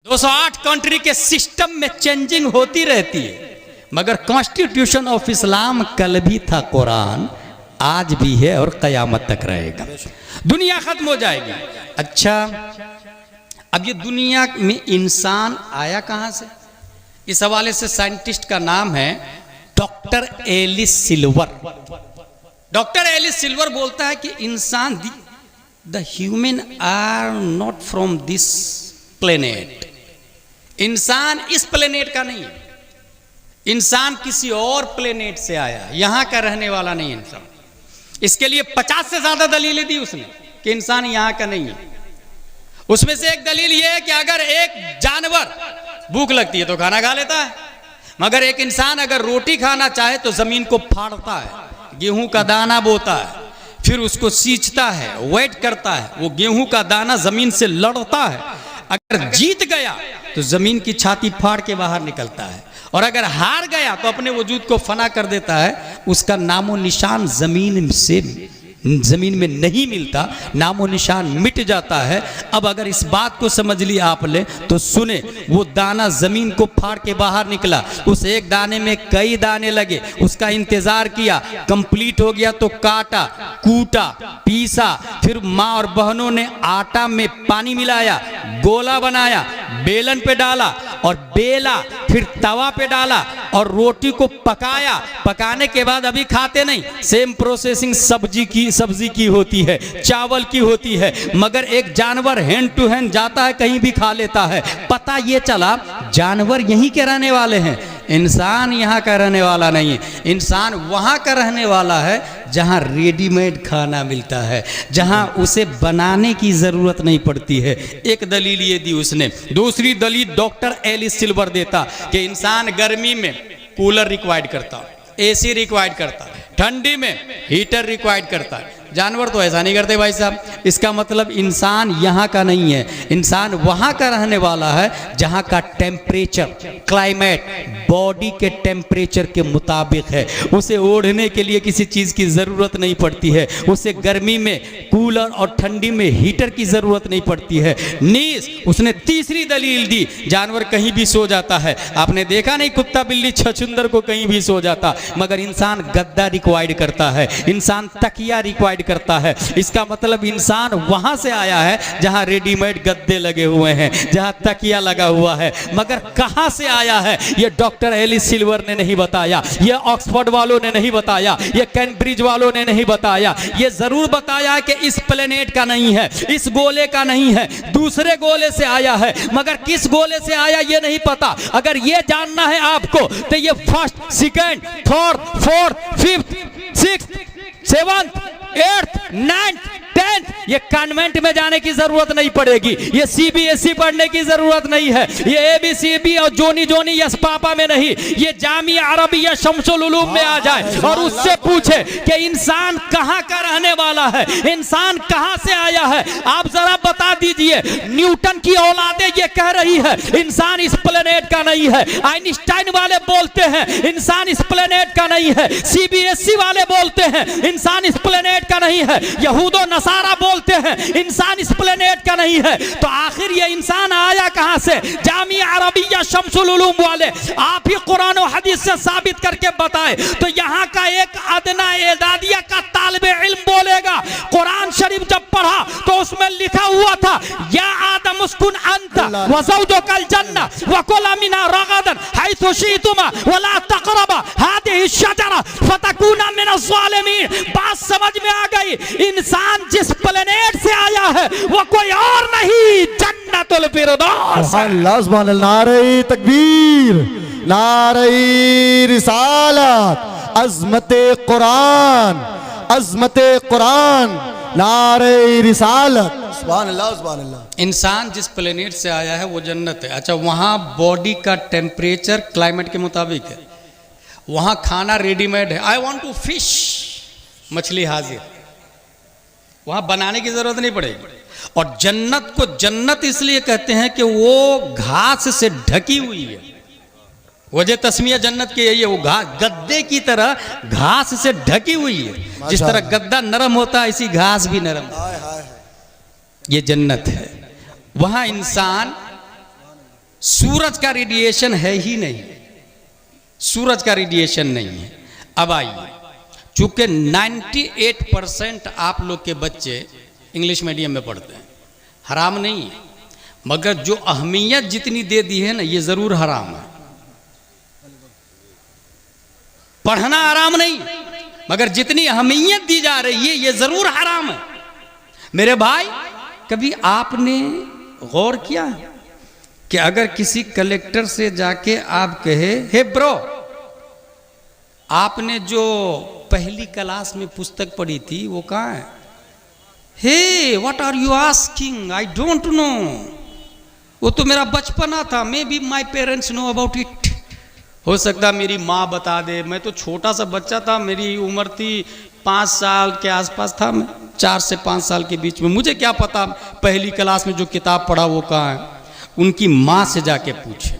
208 country के system में changing होती रहती है, मगर कॉन्स्टिट्यूशन ऑफ इस्लाम कल भी था, कुरान आज भी है और कयामत तक रहेगा। दुनिया खत्म हो जाएगी। अच्छा, अब ये दुनिया में इंसान आया कहां से? इस हवाले से साइंटिस्ट का नाम है doctor Alice Silver. Doctor Alice Silver बोलता है कि इंसान the human are not from this planet. इंसान इस प्लेनेट का नहीं है, इंसान किसी और प्लेनेट से आया, यहां का रहने वाला नहीं इंसान। इसके लिए 50 से ज्यादा दलीलें दी उसने कि इंसान यहां का नहीं है। उसमें से एक दलील यह है कि अगर एक जानवर भूख लगती है तो खाना खा लेता है, मगर एक इंसान अगर रोटी खाना चाहे तो जमीन को फाड़ता है, गेहूं का दाना बोता है, फिर उसको सींचता है, वेट करता है, वो गेहूं का दाना जमीन से लड़ता है। अगर जीत गया तो जमीन की छाती फाड़ के बाहर निकलता है, और अगर हार गया तो अपने वजूद को फना कर देता है। उसका नामो निशान जमीन में नहीं मिलता, नामो निशान मिट जाता है। अब अगर इस बात को समझ लिया आपने तो सुने, वो दाना जमीन को फाड़ के बाहर निकला, उस एक दाने में कई दाने लगे, उसका इंतजार किया, कंप्लीट हो गया तो काटा, कूटा, पीसा, फिर माँ और बहनों ने आटा में पानी मिलाया, गोला बनाया, बेलन पे डाला और बेला, फिर तवा पे डाला और रोटी को पकाया। पकाने के बाद अभी खाते नहीं, सेम प्रोसेसिंग सब्जी की होती है, चावल की होती है, मगर एक जानवर हैंड टू हैंड जाता है, कहीं भी खा लेता है। पता ये चला जानवर यहीं के रहने वाले हैं, इंसान यहाँ का रहने वाला नहीं है। इंसान वहाँ का रहने वाला है जहाँ रेडीमेड खाना मिलता है, जहाँ उसे बनाने की ज़रूरत नहीं पड़ती है। एक दलील ये दी उसने। दूसरी दलील डॉक्टर एलिस सिल्वर देता कि इंसान गर्मी में कूलर रिक्वायर्ड करता, एसी रिक्वायर्ड करता, ठंडी में हीटर रिक्वायर्ड करता है। जानवर तो ऐसा नहीं करते भाई साहब। इसका मतलब इंसान यहाँ का नहीं है, इंसान वहाँ का रहने वाला है जहाँ का टेम्परेचर, क्लाइमेट बॉडी के टेम्परेचर के मुताबिक है। उसे ओढ़ने के लिए किसी चीज़ की ज़रूरत नहीं पड़ती है, उसे गर्मी में कूलर और ठंडी में हीटर की ज़रूरत नहीं पड़ती है। नीस उसने तीसरी दलील दी, जानवर कहीं भी सो जाता है। आपने देखा नहीं, कुत्ता बिल्ली छछुंदर को कहीं भी सो जाता, मगर इंसान गद्दा रिक्वायर्ड करता है, इंसान तकिया रिक्वायर्ड करता है। इसका मतलब इंसान वहां से आया है जहां रेडीमेड गद्दे लगे हुए हैं, जहां तकिया लगा हुआ है, मगर कहां से आया है ये डॉक्टर एलिस सिल्वर ने नहीं बताया, ये ऑक्सफोर्ड वालों ने नहीं बताया, ये कैम्ब्रिज वालों ने नहीं बताया। ये जरूर बताया कि इस प्लेनेट का नहीं है, इस गोले का नहीं है, दूसरे गोले से आया है, मगर किस गोले से आया ये नहीं पता। अगर ये जानना है आपको तो ये first, second, third, fourth, fifth, sixth, seventh, 8th, 9th, 10th ये कॉन्वेंट में जाने की जरूरत नहीं पड़ेगी, ये सीबीएसई पढ़ने की जरूरत नहीं है, ये एबीसीबी और जोनी जोनी यस पापा में नहीं, ये जामिया अरबिया शम्सुल उलूम में आ जाए और उससे पूछे कि इंसान कहां का रहने वाला है, इंसान कहां से आया है। आप जरा बता दीजिए। न्यूटन की औलादे ये कह रही है इंसान इस प्लेनेट का नहीं है, आइंस्टाइन वाले बोलते हैं इंसान इस प्लेनेट का नहीं है, सीबीएसई वाले बोलते हैं इंसान इस प्लेनेट का नहीं है, यहूदो नसारा बोलते हैं इंसान इस प्लेनेट का नहीं है। तो आखिर ये इंसान आया कहां से? जामिया अरबिया शम्सुल उलूम वाले आप ही कुरान और हदीस से साबित करके बताए। तो यहाँ का एक अदना एदादिया का तालिबे इल्म बोलेगा, कुरान शरीफ जब पढ़ा तो उसमें लिखा हुआ था या आदम उस्कुन अंत व ज़ौजुकल जन्ना व कुला मिना रगदन हैथु शि'तुमा वला तक़रबा हादिहि शजरा फतकूना मिनज़ ज़ालिमीन। बात समझ में आ गई। इंसान जिस प्लेनेट से आया है वो कोई और नहीं, जन्नतुल फिरदौस। अल्लाह सुभान अल्लाह, नारे तकबीर, नारे रिसालत, अज़मते कुरान, अज़मते कुरान, नारे रिसालत, सुभान अल्लाह सुभान अल्लाह। इंसान जिस प्लेनेट से आया है वो जन्नत है। अच्छा, वहाँ बॉडी का टेम्परेचर क्लाइमेट के मुताबिक है, वहाँ खाना रेडीमेड है। आई वांट टू फिश, मछली हाजिर, वहाँ बनाने की जरूरत नहीं पड़ेगी। और जन्नत को जन्नत इसलिए कहते हैं कि वो घास से ढकी हुई है। वजह तस्मिया जन्नत की यही है, वो गद्दे की तरह घास से ढकी हुई है। जिस तरह गद्दा नरम होता है इसी घास भी नरम, ये जन्नत है। वहाँ इंसान सूरज का रेडिएशन है ही नहीं, सूरज का रेडिएशन नहीं है। अब आइए, चूंकि 98% आप लोग के बच्चे इंग्लिश मीडियम में पढ़ते हैं, हराम नहीं है, मगर जो अहमियत जितनी दे दी है ना, ये जरूर हराम है। पढ़ना हराम नहीं, मगर जितनी अहमियत दी जा रही है ये जरूर हराम है। मेरे भाई, कभी आपने गौर किया कि अगर किसी कलेक्टर से जाके आप कहे, हे ब्रो, आपने जो पहली क्लास में पुस्तक पढ़ी थी वो कहाँ है? Hey what are you asking, I don't know, वो तो मेरा बचपना था, maybe my parents know about it. हो सकता मेरी माँ बता दे, मैं तो छोटा सा बच्चा था, मेरी उम्र थी 5 साल के आसपास था, मैं 4 से 5 साल के बीच में, मुझे क्या पता पहली क्लास में जो किताब पढ़ा वो कहाँ है। उनकी माँ से जाके पूछे,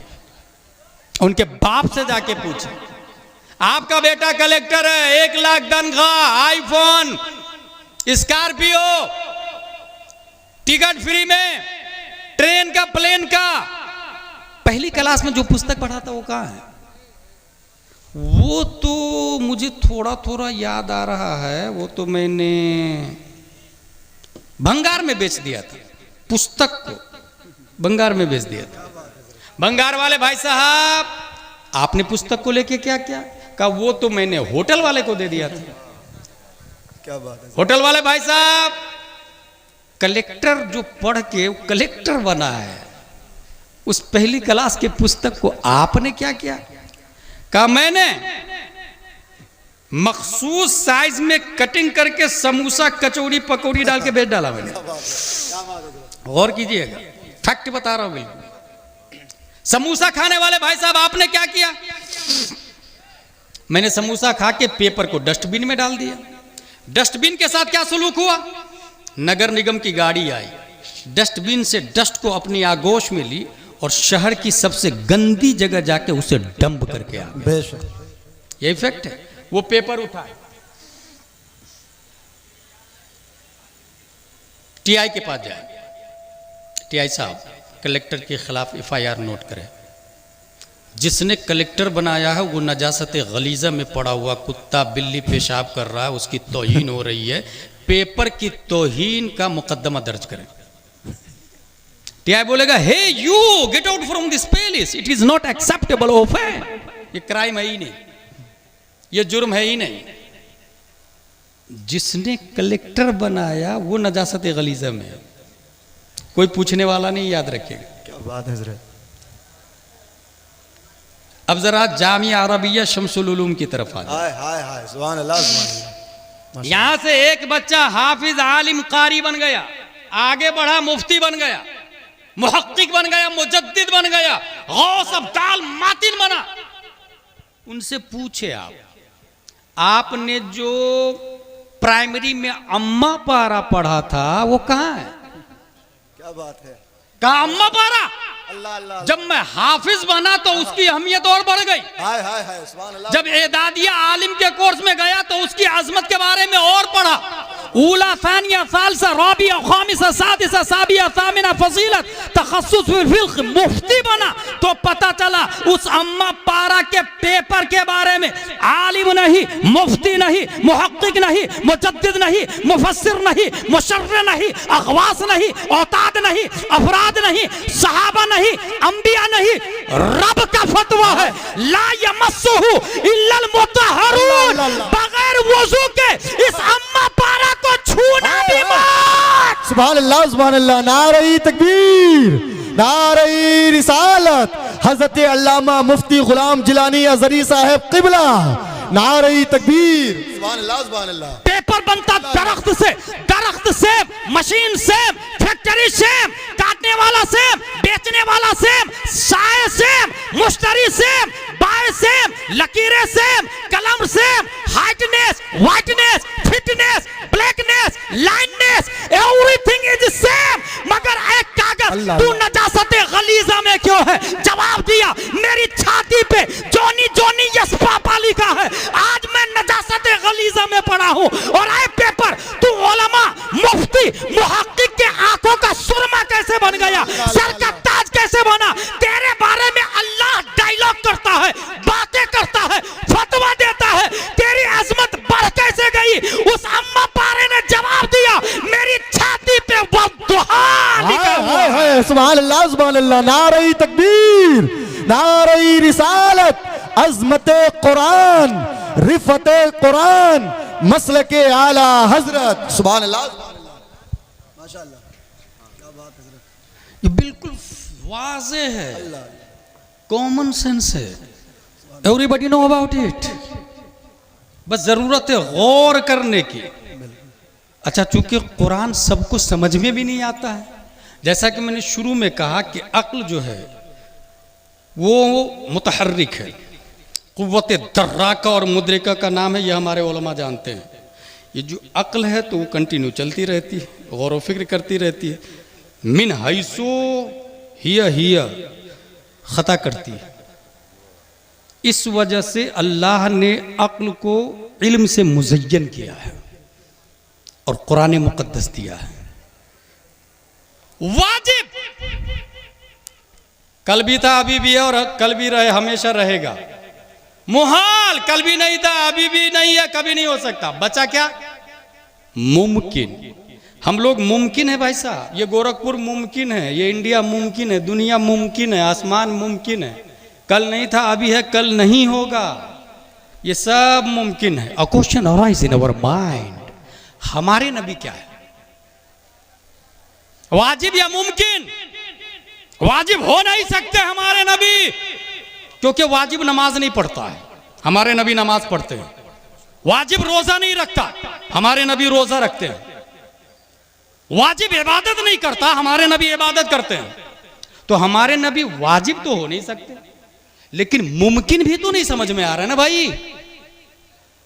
उनके बाप से जाके पूछे, आपका बेटा कलेक्टर है, 1 लाख तनख्वाह, आईफोन, स्कॉर्पियो, टिकट फ्री में, ट्रेन का, प्लेन का, पहली क्लास में जो पुस्तक पढ़ा था वो कहाँ है? वो तो मुझे थोड़ा थोड़ा याद आ रहा है, वो तो मैंने भंगार में बेच दिया था, पुस्तक को भंगार में बेच दिया था। भंगार वाले भाई साहब, आपने पुस्तक को लेके क्या किया? कहा वो तो मैंने होटल वाले को दे दिया था। क्या बात है। होटल वाले भाई साहब, कलेक्टर जो पढ़ के कलेक्टर बना है, उस पहली क्लास के पुस्तक को आपने क्या किया? कहा मैंने मखसूस साइज में कटिंग करके समोसा, कचौड़ी, पकौड़ी डाल के बेच डाला मैंने। गौर कीजिएगा, फैक्ट बता रहा हूं बिल्कुल। समोसा खाने वाले भाई साहब, आपने क्या किया? मैंने समोसा खा के पेपर को डस्टबिन में डाल दिया। डस्टबिन के साथ क्या सलूक हुआ? नगर निगम की गाड़ी आई, डस्टबिन से डस्ट को अपनी आगोश में ली और शहर की सबसे गंदी जगह जाके उसे डंप करके आ गया। बेशक यही फैक्ट है। वो पेपर उठाए, टीआई के पास जाए, टीआई साहब कलेक्टर के खिलाफ एफआईआर नोट करें। जिसने कलेक्टर बनाया है वो नजासत गलीजा में पड़ा हुआ कुत्ता, बिल्ली पेशाब कर रहा है, उसकी तौहीन हो रही है, पेपर की तौहीन का मुकदमा दर्ज करें। टीआई बोलेगा, hey you get out from this palace, it is not acceptable offence. ये क्राइम है ही नहीं, ये जुर्म है ही नहीं। जिसने कलेक्टर बनाया वो नजासत गलीजा में है, कोई पूछने वाला नहीं, याद रखिएगा। क्या बात है हजरत। अब जरा जामिया अरबिया शमसुल उलूम की तरफ आ जाए। हाय हाय हाय, सुभान अल्लाह, सुभान अल्लाह। यहां से एक बच्चा हाफिज, आलिम, कारी बन गया, आगे बढ़ा, मुफ्ती बन गया, मुहक्किक बन गया, मुजद्दिद बन गया, गौस अब्दाल मातिन बना। उनसे पूछे आपने जो प्राइमरी में अम्मा पारा पढ़ा था वो कहां है? क्या बात है। कहा अम्मा पारा। अल्लाह अल्लाह। जब मैं हाफिज बना तो उसकी अहमियत और बढ़ गई। हाय हाय हाय, सुभान अल्लाह। जब एदादिया आलिम के कोर्स में गया तो उसकी अजमत के बारे में और पढ़ा। ऊला, सानिया, सालसा, राबिया, खामिसा, सादिसा, साबिया, सामिना, फजीलत, तखस्सुस फिल फिल्क, मुफ्ती बना तो पता चला उस अम्मा पारा के पेपर के बारे में आलिम नहीं, मुफ्ती नहीं, मुहक्किक नहीं, मुजद्दिद नहीं, मुफस्सिर नहीं, मुशर्रिह नहीं, अखवास नहीं, औताद नहीं, अफराद नहीं, सहाबा नहीं, अंबिया नहीं, रब का फतवा है, ला यमस्सुहु इल्लल मुतहहरून, बगैर वुजू के इस अम्मा पारा को छूना भी मत। सुभान अल्लाह, सुभान अल्लाह। नारे तकबीर, नारे रिसालत, हजरत अल्लामा मुफ्ती गुलाम जिलानी अजहरी साहब क़िबला, नारे तकबीर, सुभान अल्लाह, सुभान अल्लाह। पेपर बनता दरख्त से, दरख्त same, machine same, factory same, काटने वाला सेम, बेचने वाला सेम, साए सेम, मुश्तरी सेम, बाय सेम, लकीरें सेम, कलम same, heightness, whiteness, fitness, blackness, lineness, everything is same. मगर एक कागज तू नजासत गलीजा में क्यों है? जवाब दिया, मेरी छाती पे जोनी जोनी यस पापा लिखा है। आज मैं नजासत गलीजा में पढ़ा हूं और आए पेपर तू उलमा, मुफ्ती, मुहक्किक के आंखों का सुरमा कैसे बन गया, सर का ताज कैसे बना? तेरे सुभान अल्लाह सुभान अल्लाह। नारे तकबीर, नारे रिसालत, अज़मत कुरान, रिफत कुरान, मसलके आला हजरत, सुभान अल्लाह माशाअल्लाह। क्या बात हजरत, ये बिल्कुल वाज़े है, कॉमन सेंस है, एवरीबॉडी नो अबाउट इट। बस जरूरत है गौर करने की। अच्छा, चूंकि कुरान सबको समझ में भी नहीं आता है, जैसा कि मैंने शुरू में कहा कि अक्ल जो है वो मुतहर्रिक है। कुव्वत दर्राका और मुद्रिका का नाम है, यह हमारे उलमा जानते हैं। ये जो अक्ल है तो वो कंटिन्यू चलती रहती है, गौर व फिक्र करती रहती है, मिन हैसो हिया खता करती है। इस वजह से अल्लाह ने अक्ल को इल्म से मुज़य्यन किया है और कुरान मुक़द्दस दिया है। वाजिब कल भी था, अभी भी है और कल भी रहे, हमेशा रहेगा। मुहाल कल भी नहीं था, अभी भी नहीं है, कभी नहीं हो सकता। बचा क्या? मुमकिन। हम लोग मुमकिन है भाई साहब, ये गोरखपुर मुमकिन है, ये इंडिया मुमकिन है, दुनिया मुमकिन है, आसमान मुमकिन है। कल नहीं था, अभी है, कल नहीं होगा, ये सब मुमकिन है। A question arise in our mind, हमारे नबी क्या है? वाजिब या मुमकिन? वाजिब हो नहीं सकते हमारे नबी, क्योंकि वाजिब नमाज नहीं पढ़ता है, हमारे नबी नमाज पढ़ते हैं। वाजिब रोजा नहीं रखता, हमारे नबी रोजा रखते हैं। वाजिब इबादत नहीं करता, हमारे नबी इबादत करते हैं। तो हमारे नबी वाजिब तो हो नहीं सकते, लेकिन मुमकिन भी तो नहीं समझ में आ रहा है ना भाई।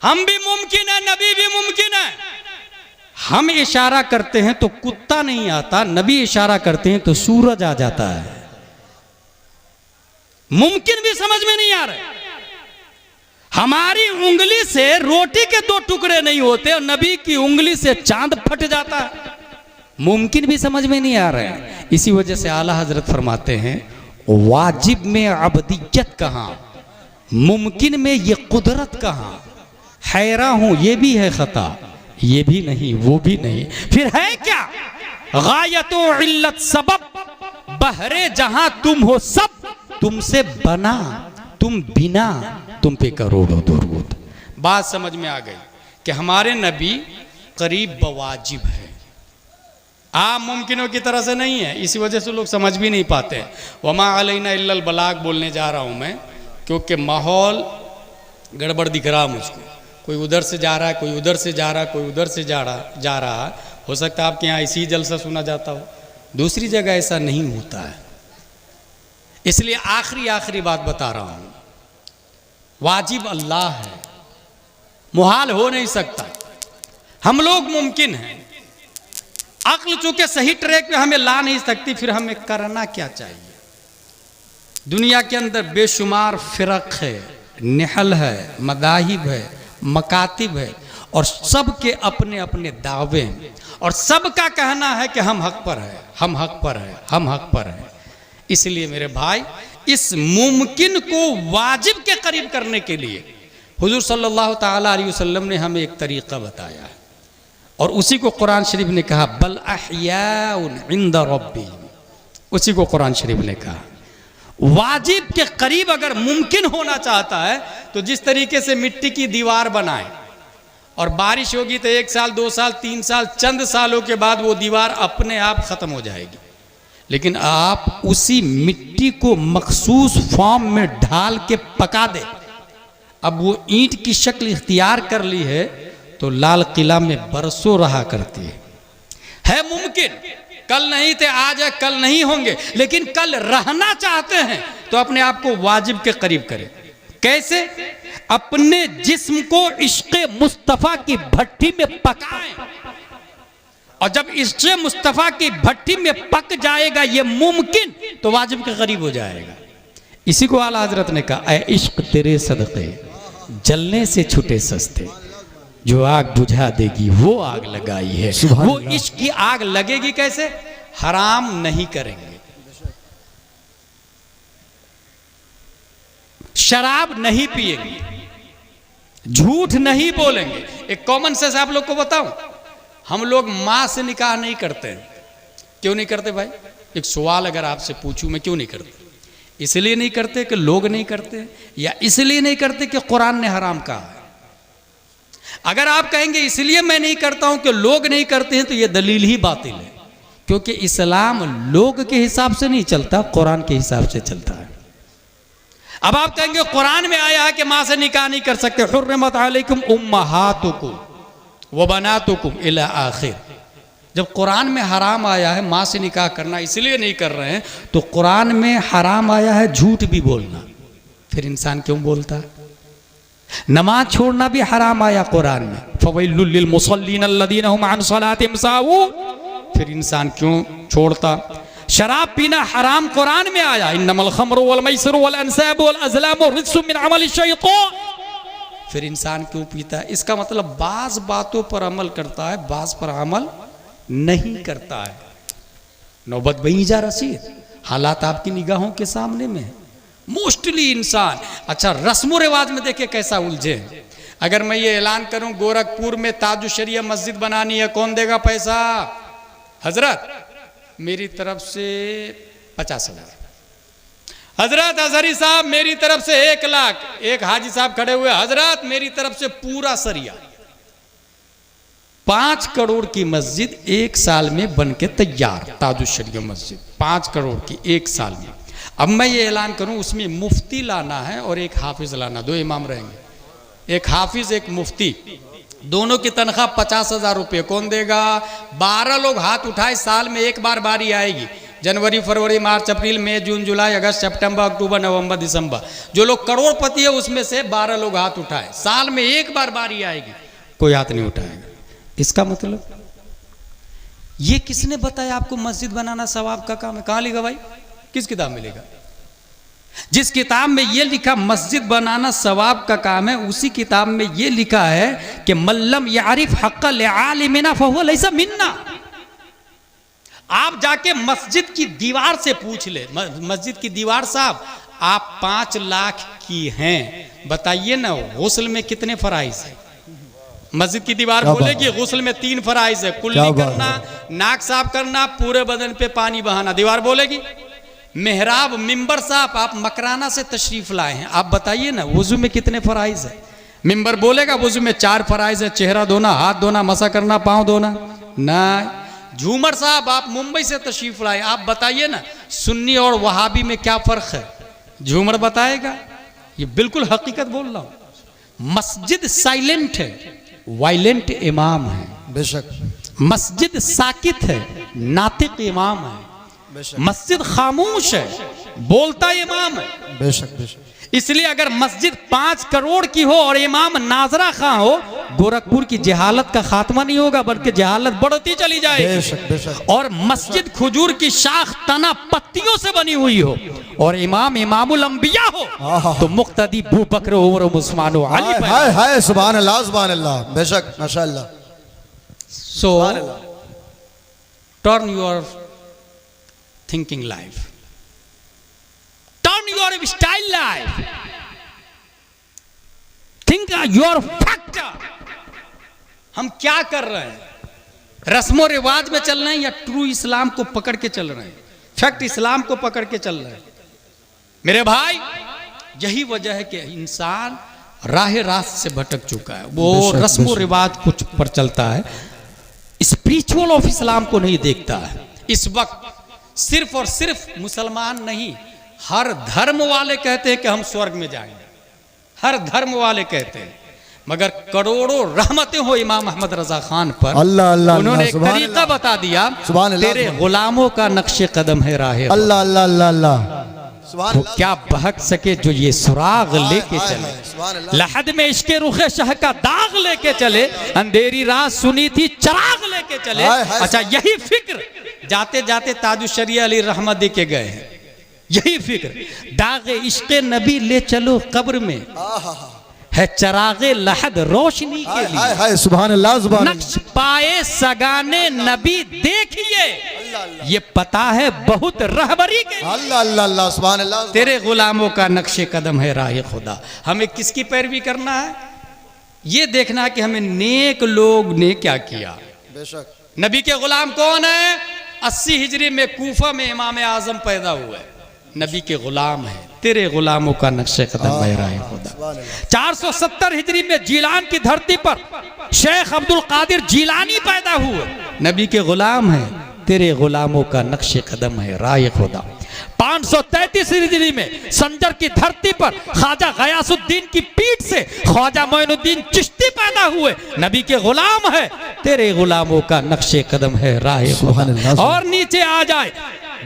हम भी मुमकिन है, नबी भी मुमकिन है। हम इशारा करते हैं तो कुत्ता नहीं आता, नबी इशारा करते हैं तो सूरज आ जाता है। मुमकिन भी समझ में नहीं आ रहा। हमारी उंगली से रोटी के 2 टुकड़े नहीं होते और नबी की उंगली से चांद फट जाता है। मुमकिन भी समझ में नहीं आ रहा है। इसी वजह से आला हजरत फरमाते हैं, वाजिब में अबदियत कहाँ, मुमकिन में ये कुदरत कहाँ। हैरा हूं, ये भी है खता, ये भी नहीं, वो भी नहीं, फिर है क्या? गायतो इल्लत सबब, बहरे जहां तुम हो सब, तुमसे बना, तुम बिना, तुम पे करोड़ों दुरूद। बात समझ में आ गई कि हमारे नबी करीब बवाजिब है, आम मुमकिनों की तरह से नहीं है। इसी वजह से लोग समझ भी नहीं पाते हैं। वमा अलैना इल्लल बलाग बोलने जा रहा हूँ मैं, क्योंकि माहौल गड़बड़ दिख रहा मुझको। कोई उधर से जा रहा है, कोई उधर से जा रहा है, कोई उधर से जा रहा है। हो सकता है आपके यहाँ इसी जलसा सुना जाता हो, दूसरी जगह ऐसा नहीं होता है। इसलिए आखिरी बात बता रहा हूँ, वाजिब अल्लाह है, मुहाल हो नहीं सकता। हम लोग मुमकिन हैं। अक्ल चूंकि सही ट्रैक पे हमें ला नहीं सकती, फिर हमें करना क्या चाहिए? दुनिया के अंदर बेशुमार फिरक है, निहल है, मदाहिब है, मकातिब है, और सबके अपने अपने दावे हैं, और सबका कहना है कि हम हक पर है, हम हक पर है, हम हक पर है। इसलिए मेरे भाई, इस मुमकिन को वाजिब के करीब करने के लिए हुजूर सल्लल्लाहु ताला अलैहि वसल्लम ने हमें एक तरीका बताया है, और उसी को कुरान शरीफ ने कहा, बल अहयाउन इंद रब्बिहिम, उसी को कुरान शरीफ ने कहा। वाजिब के करीब अगर मुमकिन होना चाहता है तो जिस तरीके से मिट्टी की दीवार बनाए, और बारिश होगी तो 1 साल 2 साल 3 साल, चंद सालों के बाद वो दीवार अपने आप खत्म हो जाएगी। लेकिन आप उसी मिट्टी को मखसूस फॉर्म में ढाल के पका दे, अब वो ईंट की शक्ल इख्तियार कर ली है, तो लाल किला में बरसों रहा करती है मुमकिन। कल नहीं थे, आज है, कल नहीं होंगे, लेकिन कल रहना चाहते हैं तो अपने आप को वाजिब के करीब करें। कैसे? अपने जिस्म को इश्क़े मुस्तफ़ा की भट्टी में पकाएं, और जब इश्क़े मुस्तफ़ा की भट्टी में पक जाएगा ये मुमकिन, तो वाजिब के करीब हो जाएगा। इसी को आला हजरत ने कहा, ऐ इश्क तेरे सदक़े जलने से छूटे सस्ते, जो आग बुझा देगी वो आग लगाई है। वो इश्क की आग लगेगी कैसे? हराम नहीं करेंगे, शराब नहीं पिएंगे, झूठ नहीं बोलेंगे। एक कॉमन सेंस आप लोग को बताऊं, हम लोग मां से निकाह नहीं करते। क्यों नहीं करते भाई? एक सवाल अगर आपसे पूछूं, मैं क्यों नहीं करते? इसलिए नहीं करते कि लोग नहीं करते, या इसलिए नहीं करते कि कुरान ने हराम कहा है? अगर आप कहेंगे इसलिए मैं नहीं करता हूं कि लोग नहीं करते हैं, तो यह दलील ही बातिल है, क्योंकि इस्लाम लोग के हिसाब से नहीं चलता, कुरान के हिसाब से चलता है। अब आप कहेंगे कुरान में आया है कि मां से निकाह नहीं कर सकते, हुर्रिमत अलैकुम उम्महातुकुम व बनातुकुम इला आखिर। जब कुरान में हराम आया है मां से निकाह करना, इसलिए नहीं कर रहे हैं, तो कुरान में हराम आया है झूठ भी बोलना, फिर इंसान क्यों बोलता है? नमाज छोड़ना भी हराम आया कुरान में, फवैलुल लिल मुसल्लीन अल्लज़ीना हुम अन सलातिहिम साहून, फिर इंसान क्यों छोड़ता? शराब पीना हराम कुरान में आया, इन्नमल खम्रु वल मैसिरु वल अंसाबु वल अज़लामु रिज्सुम मिन अमलि शैतान, फिर इंसान क्यों पीता है? इसका मतलब बाज बातों पर अमल करता है, बाज पर अमल नहीं करता है। नौबत वहीं जा रसीद, हालात आपकी निगाहों के सामने में मोस्टली इंसान। अच्छा, रस्म रिवाज में देखिए कैसा उलझे। अगर मैं ये ऐलान करूं गोरखपुर में ताजु शरिया मस्जिद बनानी है, कौन देगा पैसा? हजरत मेरी तरफ से 50,000, हजरत अजहरी साहब मेरी तरफ से 1 लाख, एक हाजी साहब खड़े हुए, हजरत मेरी तरफ से पूरा सरिया। 5 करोड़ की मस्जिद 1 साल में बन के तैयार, ताजु शरिया मस्जिद 5 करोड़ की 1 साल में। अब मैं ये ऐलान करूं उसमें मुफ्ती लाना है और एक हाफिज लाना, 2 इमाम रहेंगे, एक हाफिज एक मुफ्ती, दोनों की तनख्वाह 50,000 रुपये, कौन देगा? 12 लोग हाथ उठाए, साल में 1 बार बारी आएगी, जनवरी फरवरी मार्च अप्रैल मई जून जुलाई अगस्त सितंबर अक्टूबर नवंबर दिसंबर। जो लोग करोड़पति है उसमें से 12 लोग हाथ उठाए, साल में 1 बार बारी आएगी, कोई हाथ नहीं उठाएगा। इसका मतलब ये किसने बताया आपको मस्जिद बनाना सवाब का काम है? कहां लिखा भाई? किस किताब में लिखा? जिस किताब में ये लिखा मस्जिद बनाना सवाब का काम है, उसी किताब में ये लिखा है कि मल्लम यारिफ हक़्क़ लिआलिमिना फहुव लैसा मिन्ना। आप जाके मस्जिद की दीवार से पूछ ले, मस्जिद की दीवार साहब आप 5 लाख की हैं, बताइए ना गुस्ल में कितने फराइज है? मस्जिद की दीवार बोलेगी गुस्ल में 3 फराइज है, कुल्ली करना, नाक साफ करना, पूरे बदन पे पानी बहाना, दीवार बोलेगी। मेहराब मिंबर साहब आप मकराना से तशरीफ लाए हैं, आप बताइए ना वुजू में कितने फराइज है? मिंबर बोलेगा वुजू में 4 फराइज है, चेहरा धोना, हाथ धोना, मसा करना, पाँव धोना ना। झूमर साहब आप मुंबई से तशरीफ लाए, आप बताइए ना सुन्नी और वहाबी में क्या फर्क है? झूमर बताएगा। ये बिल्कुल हकीकत बोल रहा हूं। मस्जिद साइलेंट है, वायलेंट इमाम है। बेशक। मस्जिद साकित है, नातिक इमाम है। मस्जिद खामोश है, बोलता इमाम है। बेशक बेशक। इसलिए अगर मस्जिद 5 करोड़ की हो और इमाम नाजरा खां हो, गोरखपुर की जहालत का खात्मा नहीं होगा, बल्कि जहालत बढ़ती चली जाएगी। बेशक बेशक। और मस्जिद खजूर की शाख तना पत्तियों से बनी हुई हो और इमाम इमामुल अंबिया हो, तो मुक्तदी अबू बकर उमर उस्मान अली। हाय हाय सुभान अल्लाह सुभान अल्लाह। बेशक माशाअल्लाह। सो turn your thinking life, turn your style life, think your factor। हम क्या कर रहे हैं? रस्मों रिवाज में चल रहे हैं या ट्रू इस्लाम को पकड़ के चल रहे हैं? फैक्ट इस्लाम को पकड़ के चल रहे हैं मेरे भाई। यही वजह है कि इंसान राह रास्त से भटक चुका है। वो रस्मों रिवाज कुछ पर चलता है, स्पिरिचुअल ऑफ इस्लाम को नहीं देखता है। इस वक्त सिर्फ और सिर्फ मुसलमान नहीं, हर धर्म वाले कहते हैं कि हम स्वर्ग में जाएंगे, हर धर्म वाले कहते हैं, मगर करोड़ों रहमतें हो इमाम अहमद रजा खान पर। अल्लाह अल्लाह। उन्होंने एक तरीका बता दिया, तेरे गुलामों का नक्शे कदम है राह। अल्लाह अल्लाह अल्लाह अल्लाह। तो क्या बहक सके जो ये सुराग लेके चले, लहद में इश्के रुखे शाह का दाग लेके चले, अंधेरी रात सुनी थी चराग लेके चले। अच्छा, यही फिक्र जाते जाते ताजु शरिया अली रहमत दे के गए हैं। यही फिक्र दागे इश्क़े नबी ले चलो कब्र में, है चरागे लहद रोशनी के लिए। हाय हाय सुभान अल्लाह सुभान। नक्श पाए सगाने नबी देखिए, ये पता है बहुत रहबरी के। अल्लाह अल्लाह अल्लाह सुभान अल्लाह। तेरे गुलामों का नक्शे कदम है राह खुदा। हमें किसकी पैरवी करना है? ये देखना है कि हमें नेक लोग ने क्या किया। बेशक। नबी के गुलाम कौन है? 80 हिजरी में कूफा में इमाम आजम पैदा हुए, नबी के गुलाम है, तेरे गुलामों का नक्शे कदम बह रहा है खुदा। 470 हिजरी में जीलान की धरती पर शेख अब्दुल कादिर जीलानी पैदा हुए, नबी के गुलाम है, तेरे गुलामों का नक्शे कदम है राह खुदा। 533 हिजरी में संजर की धरती पर ख्वाजा गयासुद्दीन की पीठ से ख्वाजा मोइनुद्दीन चिश्ती पैदा हुए, नबी के गुलाम है, तेरे गुलामों का नक्शे कदम है राह खुदा। और नीचे आ जाए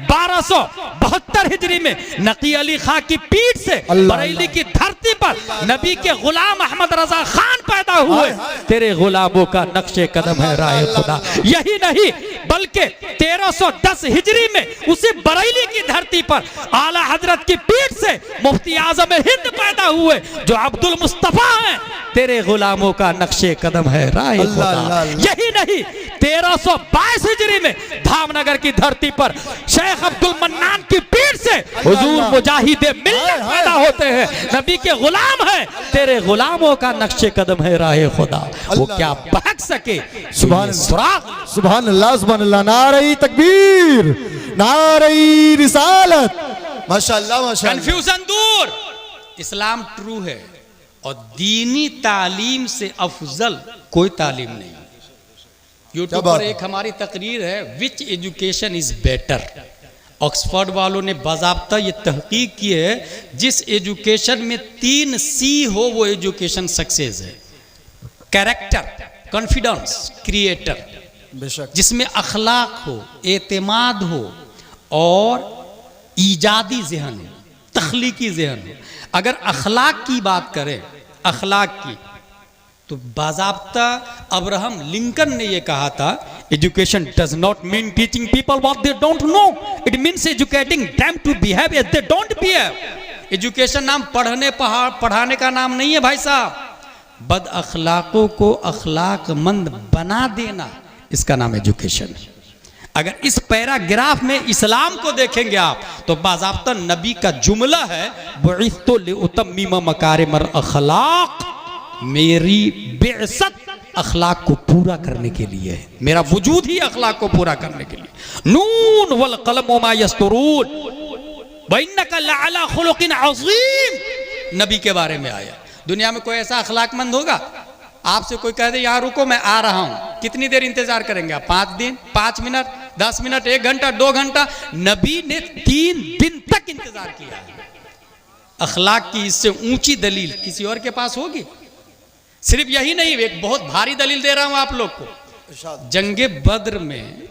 1272 हिजरी में नकी अली खां की पीठ से बरेली की धरती पर नबी के गुलाम अहमद रजा खान पैदा हुए, तेरे गुलामों का नक्शे कदम है राह खुदा। यही नहीं बल्कि 1310 हिजरी में उसी बरेली की धरती पर आला हजरत की पीठ से मुफ्ती आजम हिंद पैदा हुए जो अब्दुल मुस्तफा हैं, तेरे गुलामों का नक्शे कदम है राह खुदा। यही नहीं 1322 हिजरी में धामनगर की धरती पर शेख अब्दुल मन्नान की पीठ से हुजूर मुजाहिदे मिल्लत पैदा होते हैं, नबी के गुलाम है, तेरे गुलामों का नक्शे कदम है राह खुदा। वो क्या बहक सके सुभान अल्लाह सुभान अल्लाह। नारे तकबीर, नारे रिसालत, माशाअल्लाह माशाअल्लाह। कंफ्यूजन दूर, इस्लाम ट्रू है और दीनी तालीम से अफजल कोई तालीम नहीं। यूट्यूब पर एक हमारी तकरीर है, विच एजुकेशन इज बेटर। ऑक्सफोर्ड वालों ने बाज़ाब्ता ये तहकीक की है, जिस एजुकेशन में 3 C हो वो एजुकेशन सक्सेस है। कैरेक्टर, कॉन्फिडेंस, क्रिएटर, जिसमें अखलाक हो, एतमाद हो और ईजादी जहन हो, तख्लीकी जहन हो। अगर अखलाक की बात करें, अखलाक की, तो बाज़ाब्ता अब्राहम लिंकन ने यह कहा था, education does not mean teaching people what they don't know, it means educating them to behave as they don't behave. Education नाम पढ़ाने का नाम नहीं है भाई साहब, बद अखलाकों को अखलाकमंद बना देना, इसका नाम एजुकेशन है। अगर इस पैराग्राफ में इस्लाम को देखेंगे आप तो बाज़ाब्ता नबी का जुमला है, बुइस्तु लिउतम्मिम मकारिमल अखलाक, मेरी बेअसत अखलाक को पूरा करने के लिए है, मेरा वजूद ही अखलाक को पूरा करने के लिए। नून वल कलम वमा यस्तुरून व इन्नका लअला खुलुकिन अज़ीम नबी के बारे में आया। दुनिया में कोई ऐसा अखलाकमंद होगा, आपसे कोई कह दे यहाँ रुको मैं आ रहा हूँ, कितनी देर इंतजार करेंगे आप? 5 दिन, 5 मिनट, 10 मिनट, 1 घंटा, 2 घंटा? नबी ने 3 दिन तक इंतजार किया है। अखलाक की इससे ऊंची दलील किसी और के पास होगी? सिर्फ यही नहीं, एक बहुत भारी दलील दे रहा हूं आप लोग को। जंगे बद्र में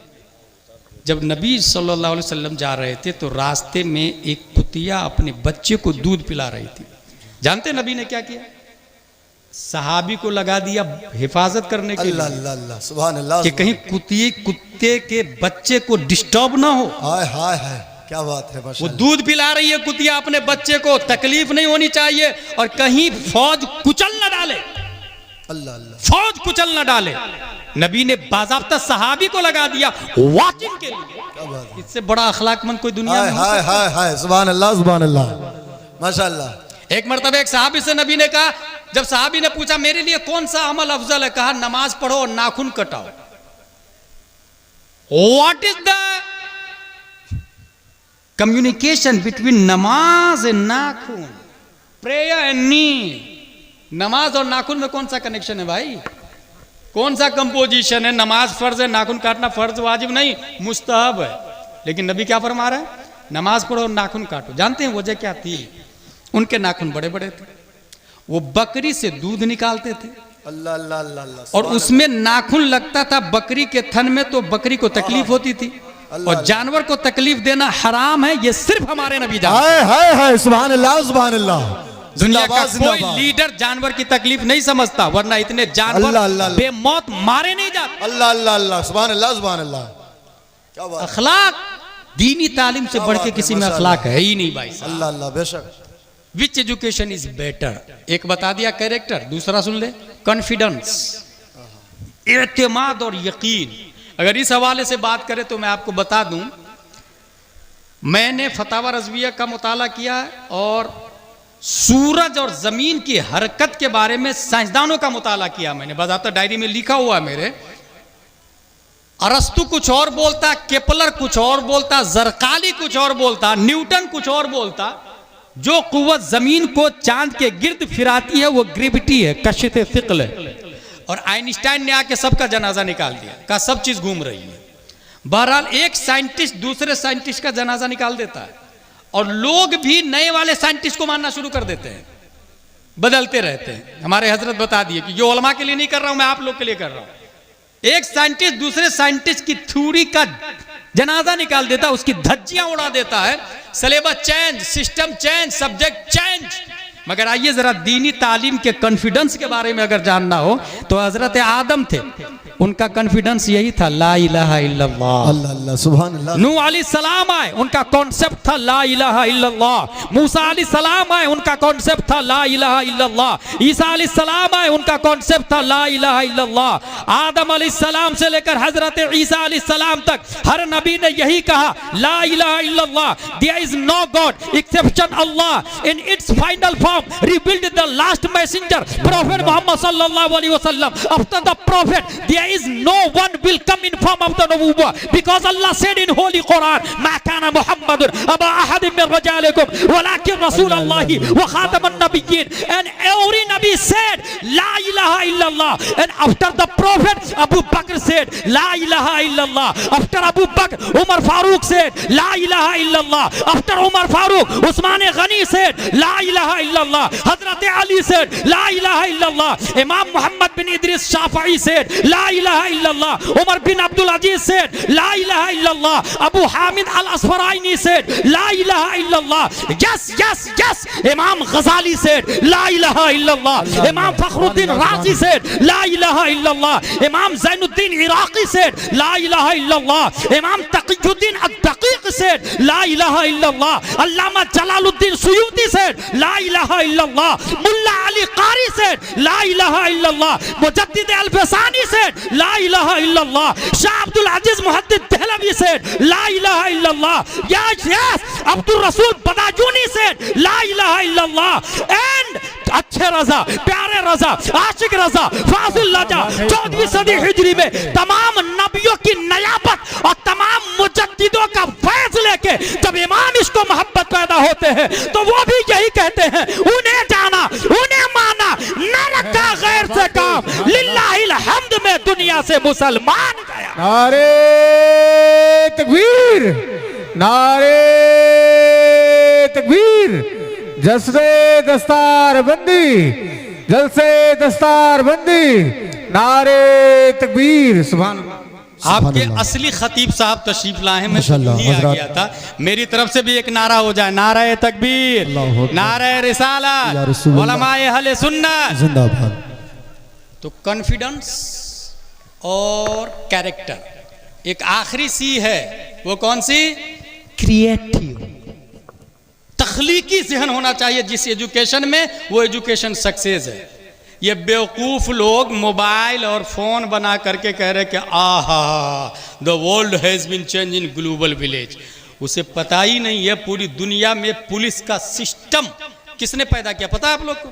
जब नबी सल्लल्लाहु अलैहि वसल्लम जा रहे थे तो रास्ते में एक कुतिया अपने बच्चे को दूध पिला रही थी। जानते नबी ने क्या किया? सहाबी को लगा दिया हिफाजत करने के लिए, सुभान अल्लाह, कि कहीं कुत्ते के बच्चे को डिस्टर्ब ना हो। हाय हाय हाय, क्या बात है। वो दूध पिला रही है कुतिया अपने बच्चे को, तकलीफ नहीं होनी चाहिए, और कहीं फौज कुचल न डाले, अल्लाह अल्लाह, फौज कुचल न डाले। नबी ने बाज़ाब्ता सहाबी को लगा दिया वॉचिंग के लिए। इससे बड़ा अखलाकमंद कोई दुनिया में हो सकता है? हाय हाय, सुभान अल्लाह सुभान अल्लाह, माशाअल्लाह। एक मरतबा एक सहाबी से नबी ने कहा, जब सहाबी ने पूछा मेरे लिए कौन सा अमल अफजल है, कहा नमाज पढ़ो और नाखून कटाओ। What is the communication between नमाज एंड नाखून, प्रेयर एंड नीड? नमाज और नाखून में कौन सा कनेक्शन है भाई? कौन सा कंपोजिशन है? नमाज फर्ज है, नाखून काटना फर्ज वाजिब नहीं, मुस्तहब है। लेकिन नबी क्या फरमा रहा है? नमाज पढ़ो और नाखून काटो। जानते हैं वजह क्या थी? उनके नाखून बड़े बड़े थे, वो बकरी से दूध निकालते थे, अल्लाह अल्लाह अल्लाह, और उसमें नाखून लगता था बकरी के थन में, तो बकरी को तकलीफ होती थी, और जानवर को तकलीफ देना हराम है, ये सिर्फ हमारे नबी जानते हैं। हाय हाय, सुभान अल्लाह सुभान अल्लाह। दुनिया का कोई लीडर जानवर की तकलीफ नहीं समझता, वरना इतने जानवर बेमौत मारे नहीं जाते। अल्लाह अल्लाह अल्लाह, सुभान अल्लाह सुभान अल्लाह, क्या बात। अखलाक, दीनी तालीम से बढ़ के किसी में अखलाक है ही नहीं भाई साहब। अल्लाह अल्लाह, बेशक। विच एजुकेशन इज बेटर? एक बता दिया कैरेक्टर, दूसरा सुन ले कॉन्फिडेंस, एतमाद और यकीन। अगर इस हवाले से बात करें तो मैं आपको बता दूं, मैंने फतावा रज़विया का मुताला किया और सूरज और जमीन की हरकत के बारे में साइंसदानों का मुताला किया मैंने, बाज़ाब्ता डायरी में लिखा हुआ है मेरे। अरस्तु कुछ और बोलता, केपलर कुछ और बोलता, जरकाली कुछ और बोलता, न्यूटन कुछ और बोलता। जो कुव्वत जमीन को चांद के गिर्द फिराती है वो ग्रेविटी है, कशिश फिक्ल है। और आइंस्टाइन ने आके सबका जनाजा निकाल दिया, कहा सब चीज घूम रही है। बहरहाल एक साइंटिस्ट दूसरे साइंटिस्ट का जनाजा निकाल देता है और लोग भी नए वाले साइंटिस्ट को मानना शुरू कर देते हैं, बदलते रहते हैं। हमारे हजरत बता दिए कि जो उलमा के लिए नहीं कर रहा हूं मैं आप लोग के लिए कर रहा हूं। एक साइंटिस्ट दूसरे साइंटिस्ट की थ्योरी का जनाजा निकाल देता है, उसकी धज्जियां उड़ा देता है। Syllabus change, system change, subject change. मगर आइए जरा दीनी तालीम के कॉन्फिडेंस के बारे में अगर जानना हो तो हजरत आदम थे, उनका कॉन्फिडेंस यही था ला इलाहा इल्लल्लाह। अल्लाह अल्लाह सुभान अल्लाह। नूह अलैहिस्सलाम आए, उनका कॉन्सेप्ट था ला इलाहा इल्लल्लाह। मूसा अलैहिस्सलाम आए, उनका कॉन्सेप्ट था ला इलाहा इल्लल्लाह। ईसा अलैहिस्सलाम आए, उनका कॉन्सेप्ट था ला इलाहा इल्लल्लाह। आदम अलैहिस्सलाम से लेकर हजरत ईसा अलैहिस्सलाम तक हर नबी ने यही कहा ला इलाहा इल्लल्लाह। There is no god exception Allah in its final form revealed the last messenger prophet Muhammad सल्लल्लाहु अलैहि वसल्लम। After the prophet there is no one will come in form of the nubuwwah, because Allah said in holy Quran ma kana muhammadun aba ahadin min rijalikum walakin rasulallahi wa khataman nabiyyin. And every nabi said la ilaha illallah. And after the prophet Abu Bakr said la ilaha illallah. After Abu Bakr Umar Farooq said la ilaha illallah. After Umar Farooq Usman Ghani said la ilaha illallah. Hazrat Ali said la ilaha illallah. Imam Muhammad bin Idris Shafi'i said la ilaha illallah. Umar bin Abdul Aziz said la ilaha illallah. Abu Hamid al-Asfaraini said la ilaha illallah. Yes, yes, yes. Imam Ghazali said la ilaha illallah. Imam Fakhruddin Razi said la ilaha illallah. Imam Zainuddin Iraqi said la ilaha illallah. Imam Taqiyuddin ad-Daqiq said la ilaha illallah. Allama Jalaluddin Suyuti said la ilaha illallah. Mulla Ali Qari said la ilaha illallah. Mujaddid al-Fasani said la ilaha illallah. Shah Abdul Aziz Muhaddith Dehlavi said la ilaha illallah. Yes, yes. Abdul Rasul Badajuni said la ilaha illallah. And अच्छे रजा, प्यारे रजा, आशिक रजा, फाजिल रजा 14वीं सदी हिजरी में तमाम नबियों की नयाबत और तमाम मुजद्दिदों का फैज लेके जब इमाम इसको मोहब्बत पैदा होते हैं तो वो भी यही कहते हैं उन्हें जाना, उन्हें माना, न रखा गैर से काम, लिल्लाहिल हम्द में दुनिया से मुसलमान गया। नारे तकबीर, नारे तकबीर। जलसे दस्तार बंदी, जलसे दस्तार बंदी, नारे तकबीर। सुभान अल्लाह। आपके असली खतीब साहब तशरीफ लाए हैं, मैं नहीं आ गया था। मेरी तरफ से भी एक नारा हो जाए, नारे तकबीर, नारे रिसालत, उलमाए अहले सुन्नत जिंदाबाद। तो कॉन्फिडेंस और कैरेक्टर, एक आखिरी सी है, वो कौन सी? क्रिएटिव, तख्लीकी जहन होना चाहिए जिस एजुकेशन में, वो एजुकेशन सक्सेस है। ये बेवकूफ लोग मोबाइल और फोन बना करके कह रहे कि आहा the world has been change in global village. उसे पता ही नहीं है पूरी दुनिया में पुलिस का सिस्टम किसने पैदा किया, पता है आप लोग को?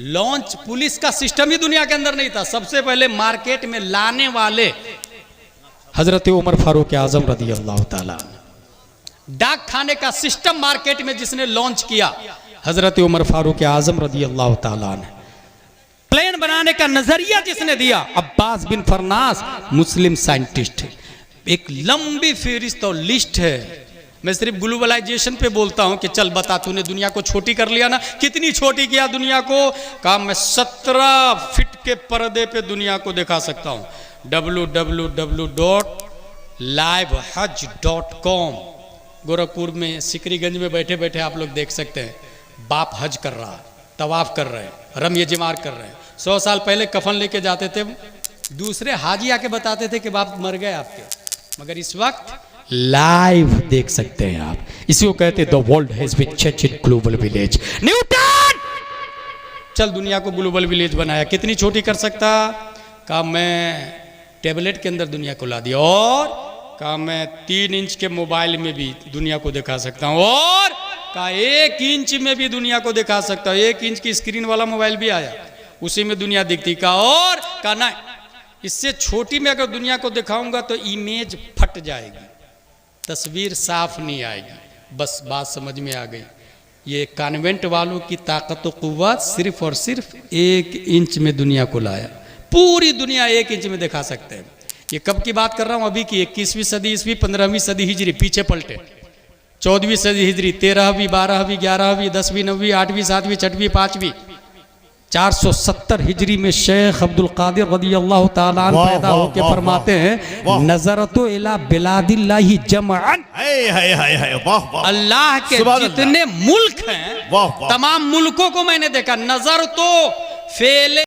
लॉन्च पुलिस का सिस्टम ही दुनिया के अंदर नहीं था। सबसे पहले मार्केट में लाने वाले हजरत उमर फारूक आजम रदी अल्लाह ताला। डाक खाने का सिस्टम मार्केट में जिसने लॉन्च किया, हजरत उमर फारूक आजम रदी अल्लाह ताला ने। प्लेन बनाने का नजरिया जिसने दिया, अब्बास बिन फरनास, मुस्लिम साइंटिस्ट। एक लंबी फहरिस्त और लिस्ट है। मैं सिर्फ ग्लोबलाइजेशन पे बोलता हूं कि चल बता, तूने दुनिया को छोटी कर लिया ना। कितनी छोटी किया दुनिया को? कहा मैं 17 फीट के पर्दे पे दुनिया को दिखा सकता हूं। www.livehajj.com। गोरखपुर में सिकरीगंज में बैठे बैठे आप लोग देख सकते हैं, बाप हज कर रहा, तवाफ कर रहे हैं, रम्य जिमार कर रहे हैं। 100 साल पहले कफन लेके जाते थे, दूसरे हाजी आके बताते थे कि बाप मर गए आपके, मगर इस वक्त लाइव देख सकते हैं आप। इसी को कहते हैं the world has been changed in global village. Newton चल दुनिया को ग्लोबल विलेज बनाया, कितनी छोटी कर सकता? कहा मैं टेबलेट के अंदर दुनिया को ला दिया, और कहा मैं 3 इंच के मोबाइल में भी दुनिया को दिखा सकता हूं, और कहा 1 इंच में भी दुनिया को दिखा सकता हूं। 1 इंच की स्क्रीन वाला मोबाइल भी आया, उसी में दुनिया दिखती। कहा और कहा नहीं, इससे छोटी में अगर दुनिया को दिखाऊंगा तो इमेज फट जाएगी, तस्वीर साफ नहीं आएगी। बस बात समझ में आ गई। ये कॉन्वेंट वालों की ताकत व कुव्वत सिर्फ और सिर्फ 1 इंच में दुनिया को लाया। पूरी दुनिया 1 इंच में दिखा सकते हैं। ये कब की बात कर रहा हूँ? अभी की 21वीं सदी ईस्वी, 15वीं सदी हिजरी, पीछे पलटे 14वीं सदी हिजरी, 13वीं, 12वीं, 11वीं, 10वीं, 9वीं, 8वीं, 7वीं, 6वीं, 5वीं, 470 हिजरी में शेख अब्दुल कादिर रदियल्लाहु ताला अन्हु पैदा होके फरमाते हैं, नजरतो इला बिलादिल्लाहि जमअन, अल्लाह के जितने मुल्क हैं तमाम मुल्कों को मैंने देखा। नजर तो फेले